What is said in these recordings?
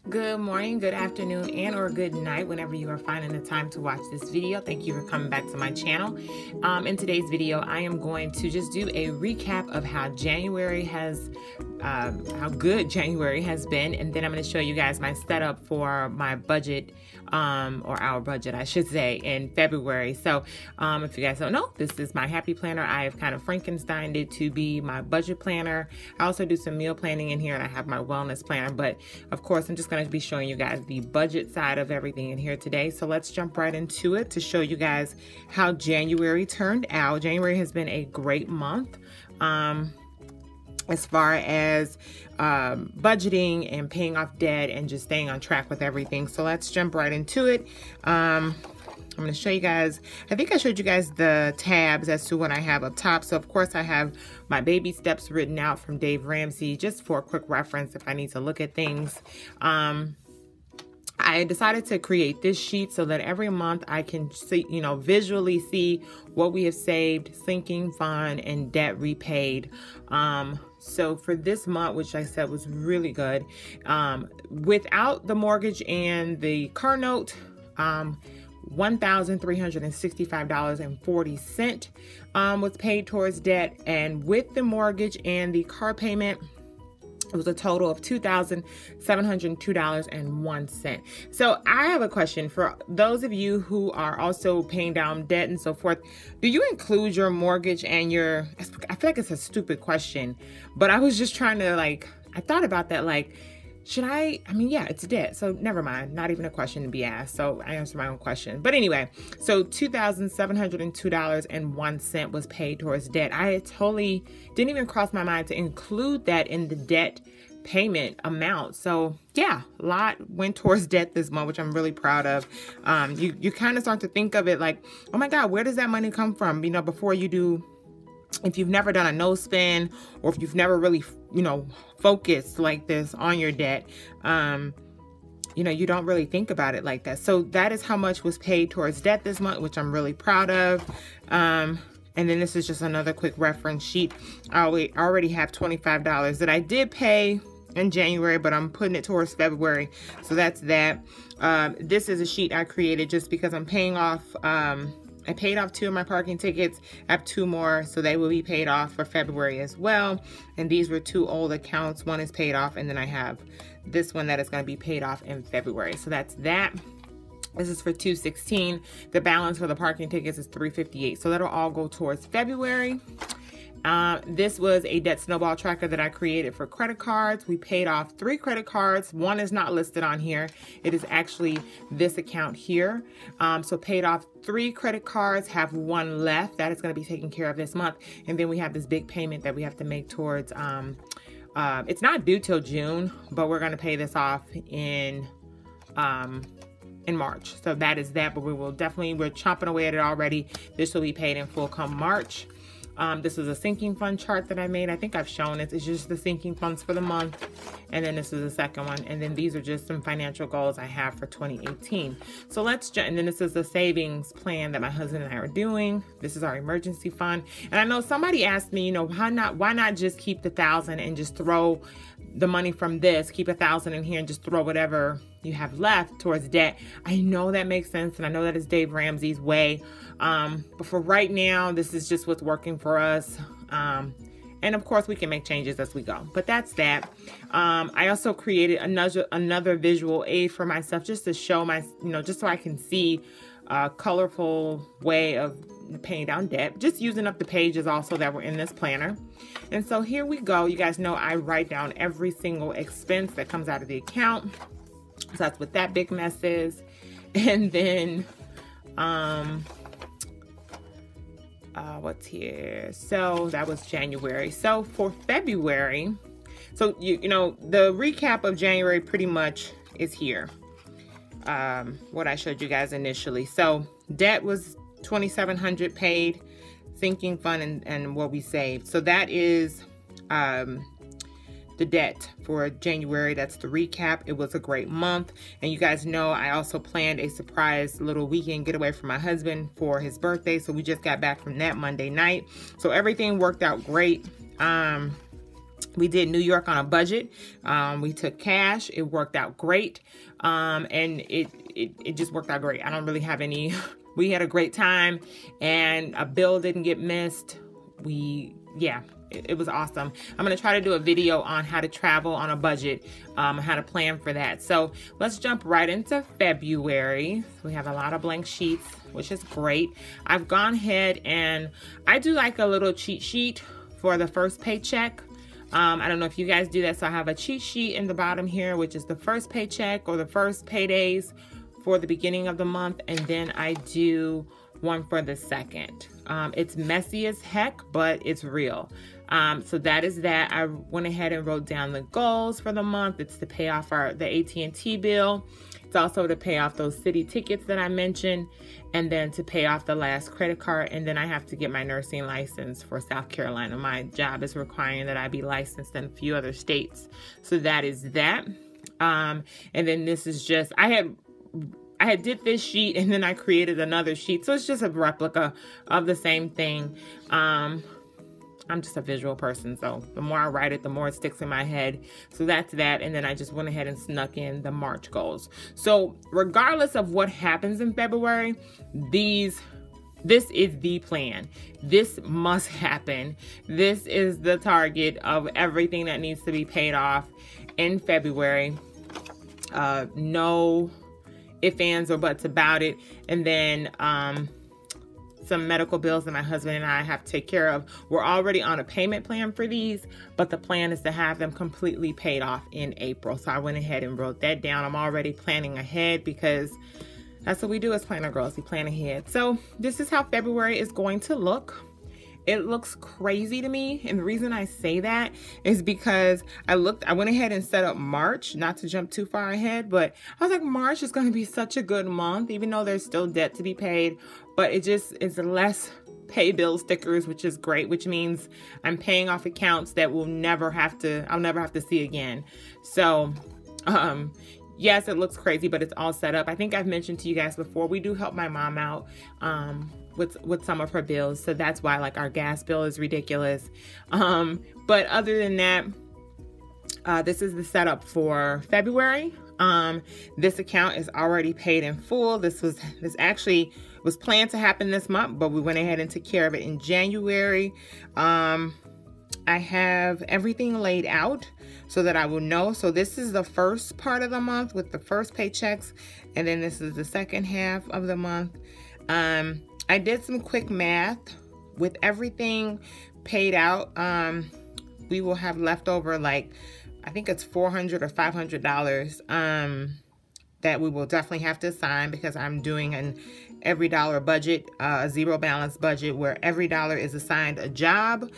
Good morning, good afternoon, and or good night whenever you are finding the time to watch this video. Thank you for coming back to my channel. In today's video, I am going to just do a recap of how how good January has been, and then I'm going to show you guys my setup for my budget, or our budget, I should say, in February. So if you guys don't know, this is my happy planner. I have kind of Frankensteined it to be my budget planner. I also do some meal planning in here, and I have my wellness planner, but of course I'm just going to be showing you guys the budget side of everything in here today. So let's jump right into it to show you guys how January turned out. January has been a great month as far as budgeting and paying off debt and just staying on track with everything. So let's jump right into it. I'm going to show you guys, I think I showed you guys the tabs as to what I have up top. So of course I have my baby steps written out from Dave Ramsey, just for a quick reference if I need to look at things. I decided to create this sheet so that every month I can see, visually see what we have saved, sinking fund, and debt repaid. So for this month, which I said was really good, without the mortgage and the car note, $1,365.40 was paid towards debt, and with the mortgage and the car payment, it was a total of $2,702.01. So I have a question for those of you who are also paying down debt and so forth. Do you include your mortgage and your, I feel like it's a stupid question, but I was just trying to I thought about that, should I mean, yeah, it's debt. So never mind, not even a question to be asked. So I answered my own question. But anyway, so $2,702.01 was paid towards debt. I totally didn't even cross my mind to include that in the debt payment amount. So yeah, a lot went towards debt this month, which I'm really proud of. You kind of start to think of it like, oh my God, where does that money come from? Before you do, if you've never done a no spend, or if you've never really, focused like this on your debt, you don't really think about it like that. So that is how much was paid towards debt this month, which I'm really proud of. And then this is just another quick reference sheet. I already have $25 that I did pay in January, but I'm putting it towards February. So that's that. This is a sheet I created just because I'm paying off, I paid off 2 of my parking tickets. I have 2 more, so they will be paid off for February as well. And these were 2 old accounts. One is paid off, and then I have this one that is going to be paid off in February. So that's that. This is for $216. The balance for the parking tickets is $358. So that'll all go towards February. This was a debt snowball tracker that I created for credit cards. We paid off 3 credit cards. One is not listed on here. It is actually this account here. So paid off 3 credit cards, have 1 left. That is going to be taken care of this month. And then we have this big payment that we have to make towards, it's not due till June, but we're going to pay this off in March. So that is that, but we're chomping away at it already. This will be paid in full come March. This is a sinking fund chart that I made. I think I've shown it. It's just the sinking funds for the month. And then this is the second one. And then these are just some financial goals I have for 2018. So and then this is the savings plan that my husband and I are doing. This is our emergency fund. And I know somebody asked me, why not just keep the $1,000 and just throw the money from this, keep $1,000 in here and just throw whatever you have left towards debt. I know that makes sense, and I know that is Dave Ramsey's way. But for right now, this is just what's working for us. And of course, we can make changes as we go. But that's that. I also created another visual aid for myself, just to show just so I can see a colorful way of paying down debt, just using up the pages also that were in this planner. And so here we go. You guys know I write down every single expense that comes out of the account. So that's what that big mess is. And then what's here? So that was January. So for February, so the recap of January pretty much is here. What I showed you guys initially. So debt was $2,700 paid, sinking fund, and what we saved. So that is the debt for January. That's the recap. It was a great month. And you guys know I also planned a surprise little weekend getaway for my husband for his birthday. So we just got back from that Monday night. So everything worked out great. We did New York on a budget. We took cash. It worked out great. And it just worked out great. I don't really have any, we had a great time and a bill didn't get missed. Yeah, it was awesome. I'm going to try to do a video on how to travel on a budget, how to plan for that. So let's jump right into February. We have a lot of blank sheets, which is great. I've gone ahead and I do like a little cheat sheet for the first paycheck. I don't know if you guys do that. So I have a cheat sheet in the bottom here, which is the first paycheck or the first paydays for the beginning of the month. And then I do one for the second. It's messy as heck, but it's real. So that is that. I went ahead and wrote down the goals for the month. It's to pay off the AT&T bill. It's also to pay off those city tickets that I mentioned, and then to pay off the last credit card. And then I have to get my nursing license for South Carolina. My job is requiring that I be licensed in a few other states. So that is that. And then this is just, I had did this sheet and then I created another sheet. So it's just a replica of the same thing. I'm just a visual person, so the more I write it, the more it sticks in my head. So that's that. And then I just went ahead and snuck in the March goals. So regardless of what happens in February, this is the plan. This must happen. This is the target of everything that needs to be paid off in February. No ifs, ands, or buts about it. And then some medical bills that my husband and I have to take care of. We're already on a payment plan for these, but the plan is to have them completely paid off in April. So I went ahead and wrote that down. I'm already planning ahead because that's what we do as planner girls. We plan ahead. So this is how February is going to look. It looks crazy to me. And the reason I say that is because I went ahead and set up March, not to jump too far ahead, but I was like, March is going to be such a good month, even though there's still debt to be paid, but it just is less pay bill stickers, which is great, which means I'm paying off accounts that I'll never have to see again. So, yes, it looks crazy, but it's all set up. I think I've mentioned to you guys before, we do help my mom out, with some of her bills. So that's why like our gas bill is ridiculous. But other than that, this is the setup for February. This account is already paid in full. This actually was planned to happen this month, but we went ahead and took care of it in January. I have everything laid out so that I will know. So this is the first part of the month with the first paychecks, and then this is the second half of the month. I did some quick math with everything paid out. We will have leftover, like, I think it's $400 or $500 that we will definitely have to assign, because I'm doing an every dollar budget, a zero balance budget where every dollar is assigned a job.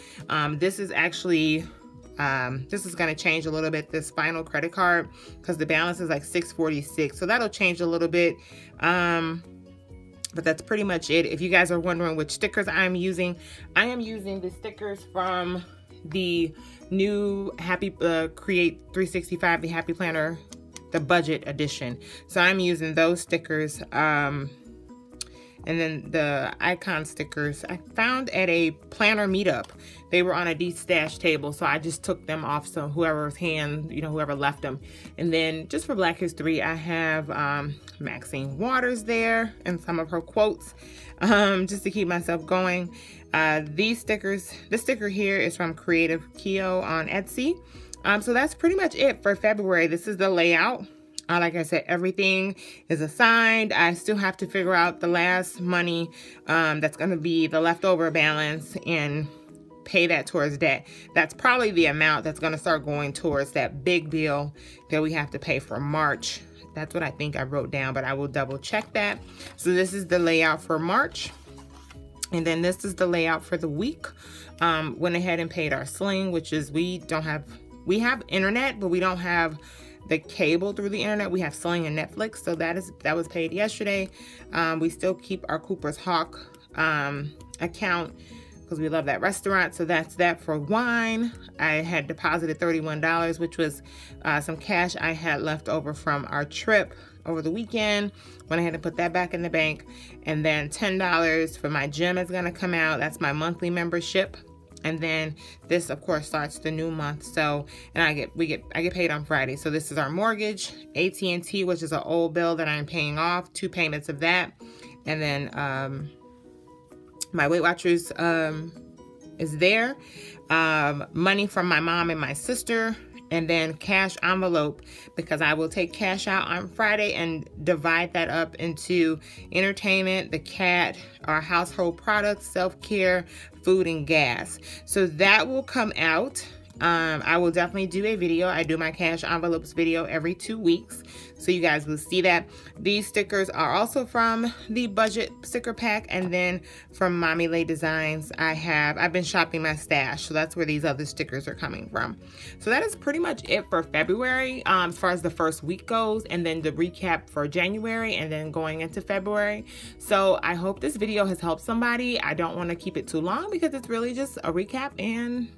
This is actually, this is going to change a little bit, this final credit card, because the balance is like $646. So that'll change a little bit. But that's pretty much it. If you guys are wondering which stickers I'm using, I am using the stickers from the new Create 365, the Happy Planner, the budget edition. So I'm using those stickers. And then the icon stickers I found at a planner meetup. They were on a de-stash table, so I just took them off. So whoever left them. And then just for Black History, I have Maxine Waters there and some of her quotes, just to keep myself going. These stickers, this sticker here is from Creative Keo on Etsy. So that's pretty much it for February. This is the layout. Like I said, everything is assigned. I still have to figure out the last money that's going to be the leftover balance and pay that towards debt. That's probably the amount that's going to start going towards that big bill that we have to pay for March. That's what I think I wrote down, but I will double check that. So this is the layout for March. And then this is the layout for the week. Went ahead and paid our Sling, which is, we have internet, but we don't have the cable through the internet. We have Sling and Netflix, so that was paid yesterday. We still keep our Cooper's Hawk account because we love that restaurant. So that's that for wine. I had deposited $31, which was some cash I had left over from our trip over the weekend. Went ahead and put that back in the bank. And then $10 for my gym is gonna come out. That's my monthly membership. And then this, of course, starts the new month. So, and I get paid on Friday. So this is our mortgage, AT&T, which is an old bill that I'm paying off, 2 payments of that. And then my Weight Watchers is there. Money from my mom and my sister. And then cash envelope, because I will take cash out on Friday and divide that up into entertainment, the cat, our household products, self-care, food, and gas. So that will come out. I will definitely do a video. I do my cash envelopes video every 2 weeks, so you guys will see that. These stickers are also from the budget sticker pack, and then from Mommy Lay Designs, I've been shopping my stash, so that's where these other stickers are coming from. So that is pretty much it for February, as far as the first week goes, and then the recap for January, and then going into February. So I hope this video has helped somebody. I don't want to keep it too long because it's really just a recap and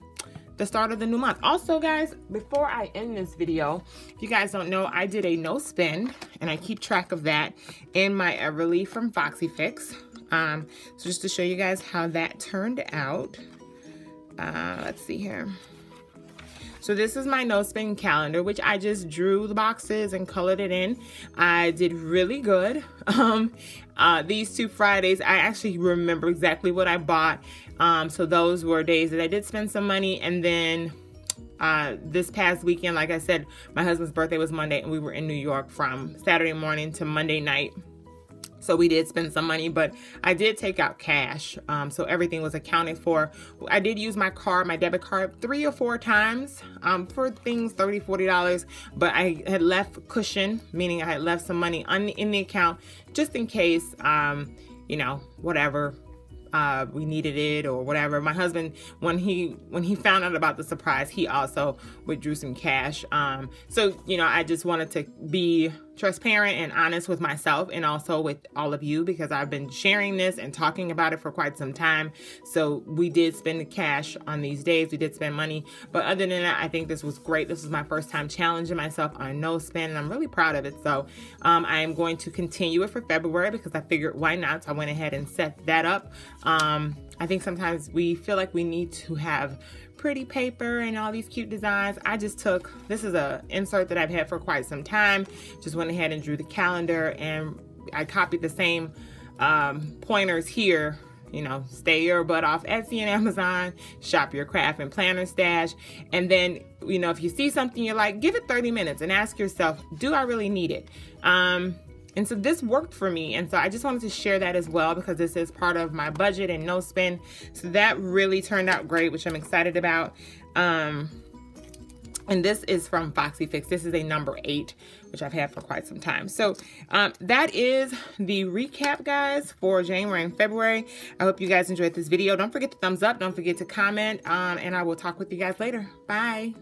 the start of the new month. Also, guys, before I end this video, if you guys don't know, I did a no spend, and I keep track of that in my Everly from Foxy Fix. So just to show you guys how that turned out. Let's see here. So this is my no spend calendar, which I just drew the boxes and colored it in. I did really good. These 2 Fridays, I actually remember exactly what I bought. So those were days that I did spend some money. And then this past weekend, like I said, my husband's birthday was Monday, and we were in New York from Saturday morning to Monday night. So we did spend some money, but I did take out cash. So everything was accounted for. I did use my card, my debit card, 3 or 4 times for things, $30, $40. But I had left cushion, meaning I had left some money in the account just in case, you know, whatever. We needed it or whatever. My husband, when he found out about the surprise, he also withdrew some cash. So, you know, I just wanted to be transparent and honest with myself and also with all of you, because I've been sharing this and talking about it for quite some time. So we did spend the cash on these days. We did spend money. But other than that, I think this was great. This was my first time challenging myself on no spend, and I'm really proud of it. So I am going to continue it for February because I figured why not? So I went ahead and set that up. I think sometimes we feel like we need to have pretty paper and all these cute designs. I just took, this is a insert that I've had for quite some time, just went ahead and drew the calendar, and I copied the same pointers here. You know, stay your butt off Etsy and Amazon, shop your craft and planner stash. And then, you know, if you see something you like, give it 30 minutes and ask yourself, do I really need it? And so this worked for me. And so I just wanted to share that as well, because this is part of my budget and no spend. So that really turned out great, which I'm excited about. And this is from Foxy Fix. This is a number 8, which I've had for quite some time. So that is the recap, guys, for January and February. I hope you guys enjoyed this video. Don't forget to thumbs up. Don't forget to comment. And I will talk with you guys later. Bye.